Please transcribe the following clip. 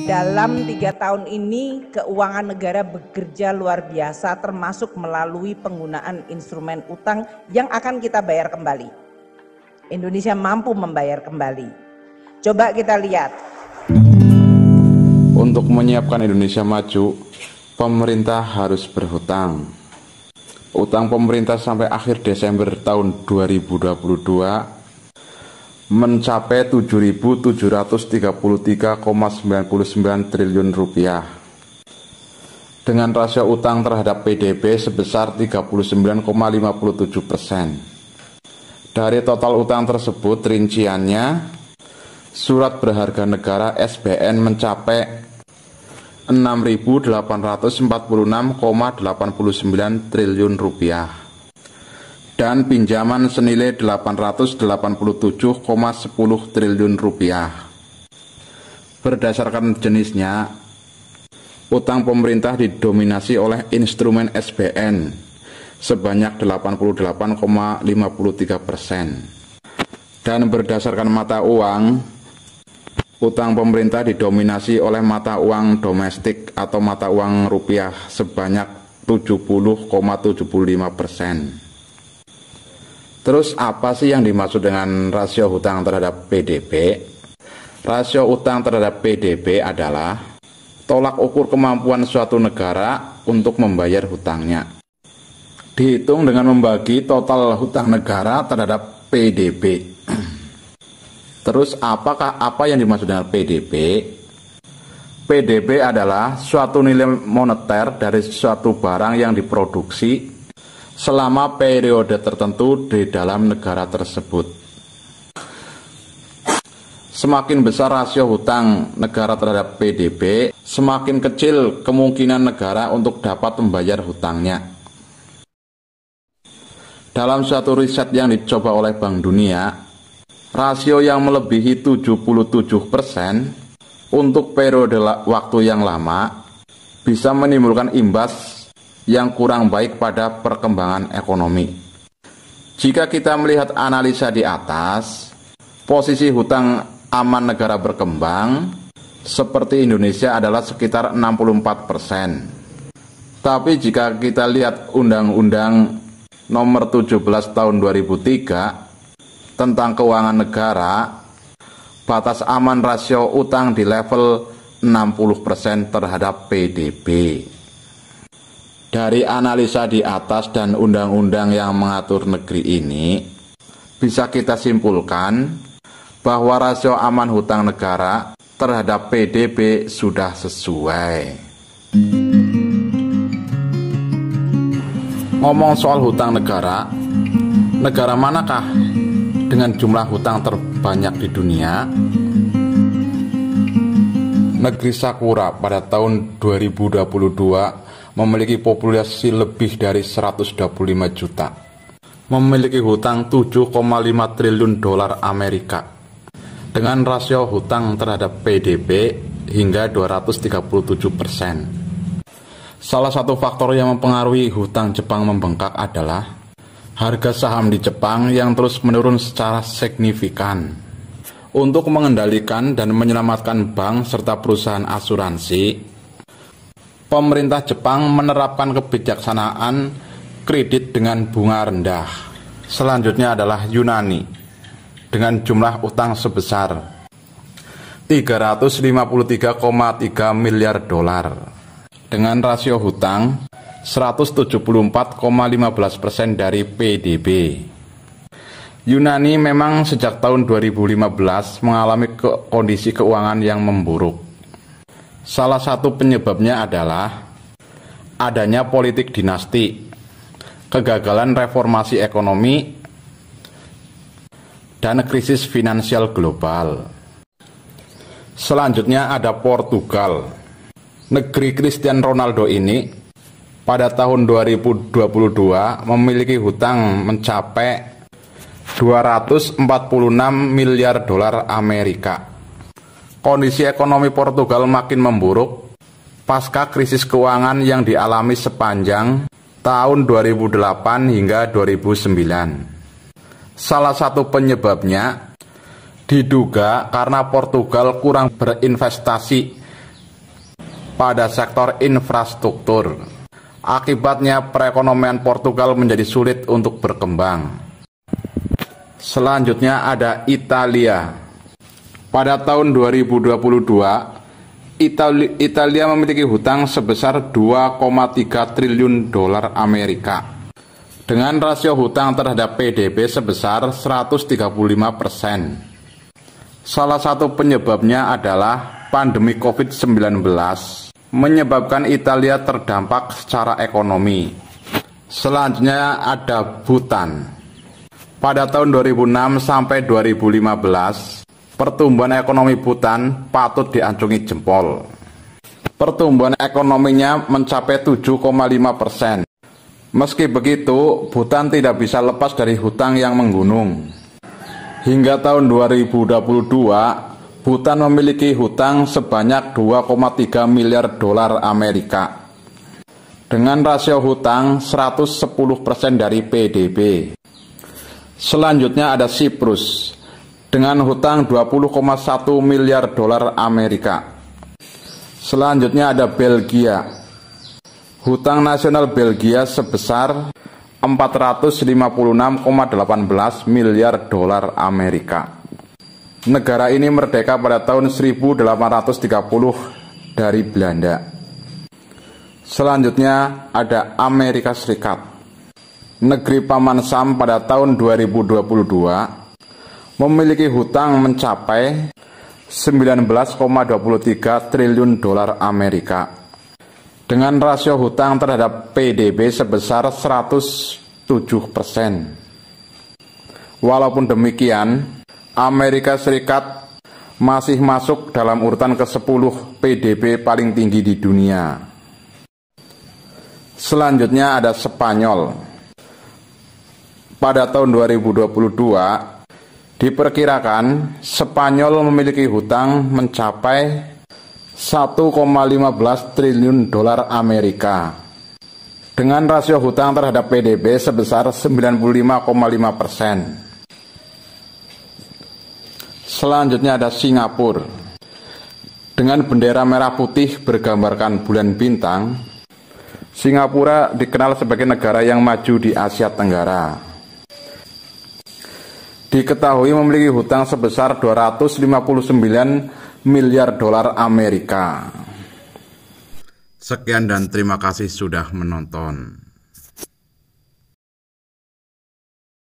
Dalam 3 tahun ini keuangan negara bekerja luar biasa, termasuk melalui penggunaan instrumen utang yang akan kita bayar kembali. Indonesia mampu membayar kembali. Coba kita lihat. Untuk menyiapkan Indonesia maju, pemerintah harus berhutang. Utang pemerintah sampai akhir Desember tahun 2022 mencapai 7.733,99 triliun rupiah dengan rasio utang terhadap PDB sebesar 39,57%. Dari total utang tersebut, rinciannya surat berharga negara SBN mencapai 6.846,89 triliun rupiah dan pinjaman senilai 887,10 triliun rupiah. Berdasarkan jenisnya, utang pemerintah didominasi oleh instrumen SBN sebanyak 88,53%. Dan berdasarkan mata uang, utang pemerintah didominasi oleh mata uang domestik atau mata uang rupiah sebanyak 70,75%. Terus apa sih yang dimaksud dengan rasio hutang terhadap PDB? Rasio utang terhadap PDB adalah tolak ukur kemampuan suatu negara untuk membayar hutangnya. Dihitung dengan membagi total hutang negara terhadap PDB. Terus apa yang dimaksud dengan PDB? PDB adalah suatu nilai moneter dari suatu barang yang diproduksi selama periode tertentu di dalam negara tersebut. Semakin besar rasio hutang negara terhadap PDB, semakin kecil kemungkinan negara untuk dapat membayar hutangnya. Dalam suatu riset yang dicoba oleh Bank Dunia, rasio yang melebihi 77% untuk periode waktu yang lama bisa menimbulkan imbas yang kurang baik pada perkembangan ekonomi. Jika kita melihat analisa di atas, posisi hutang aman negara berkembang seperti Indonesia adalah sekitar 64%. Tapi jika kita lihat Undang-Undang Nomor 17 Tahun 2003 tentang keuangan negara, batas aman rasio utang di level 60% terhadap PDB. Dari analisa di atas dan undang-undang yang mengatur negeri ini, bisa kita simpulkan bahwa rasio aman hutang negara terhadap PDB sudah sesuai. Ngomong soal hutang negara manakah dengan jumlah hutang terbanyak di dunia? Negeri Sakura pada tahun 2022 memiliki populasi lebih dari 125 juta, memiliki hutang 7,5 triliun dolar Amerika, dengan rasio hutang terhadap PDB hingga 237%. Salah satu faktor yang mempengaruhi hutang Jepang membengkak adalah harga saham di Jepang yang terus menurun secara signifikan. Untuk mengendalikan dan menyelamatkan bank serta perusahaan asuransi, pemerintah Jepang menerapkan kebijaksanaan kredit dengan bunga rendah. Selanjutnya adalah Yunani dengan jumlah utang sebesar 353,3 miliar dolar dengan rasio hutang 174,15% dari PDB. Yunani memang sejak tahun 2015 mengalami kondisi keuangan yang memburuk. Salah satu penyebabnya adalah adanya politik dinasti, kegagalan reformasi ekonomi, dan krisis finansial global. Selanjutnya ada Portugal. Negeri Cristiano Ronaldo ini pada tahun 2022 memiliki hutang mencapai 246 miliar dolar Amerika. Kondisi ekonomi Portugal makin memburuk pasca krisis keuangan yang dialami sepanjang tahun 2008 hingga 2009. Salah satu penyebabnya diduga karena Portugal kurang berinvestasi pada sektor infrastruktur. Akibatnya perekonomian Portugal menjadi sulit untuk berkembang. Selanjutnya ada Italia. Pada tahun 2022, Italia memiliki hutang sebesar 2,3 triliun dolar Amerika dengan rasio hutang terhadap PDB sebesar 135%. Salah satu penyebabnya adalah pandemi COVID-19 menyebabkan Italia terdampak secara ekonomi. Selanjutnya ada Bhutan. Pada tahun 2006 sampai 2015, pertumbuhan ekonomi Bhutan patut diacungi jempol. Pertumbuhan ekonominya mencapai 7,5%. Meski begitu, Bhutan tidak bisa lepas dari hutang yang menggunung. Hingga tahun 2022, Bhutan memiliki hutang sebanyak 2,3 miliar dolar Amerika dengan rasio hutang 110% dari PDB. Selanjutnya ada Siprus dengan hutang 20,1 miliar dolar Amerika. Selanjutnya ada Belgia. Hutang nasional Belgia sebesar 456,18 miliar dolar Amerika. Negara ini merdeka pada tahun 1830 dari Belanda. Selanjutnya ada Amerika Serikat. Negeri Paman Sam pada tahun 2022 memiliki hutang mencapai 19,23 triliun dolar Amerika dengan rasio hutang terhadap PDB sebesar 107%. Walaupun demikian, Amerika Serikat masih masuk dalam urutan ke-10 PDB paling tinggi di dunia. Selanjutnya ada Spanyol. Pada tahun 2022, diperkirakan Spanyol memiliki hutang mencapai 1,15 triliun dolar Amerika dengan rasio hutang terhadap PDB sebesar 95,5%. Selanjutnya ada Singapura. Dengan bendera merah putih bergambarkan bulan bintang, Singapura dikenal sebagai negara yang maju di Asia Tenggara. Diketahui memiliki hutang sebesar 259 miliar dolar Amerika. Sekian dan terima kasih sudah menonton.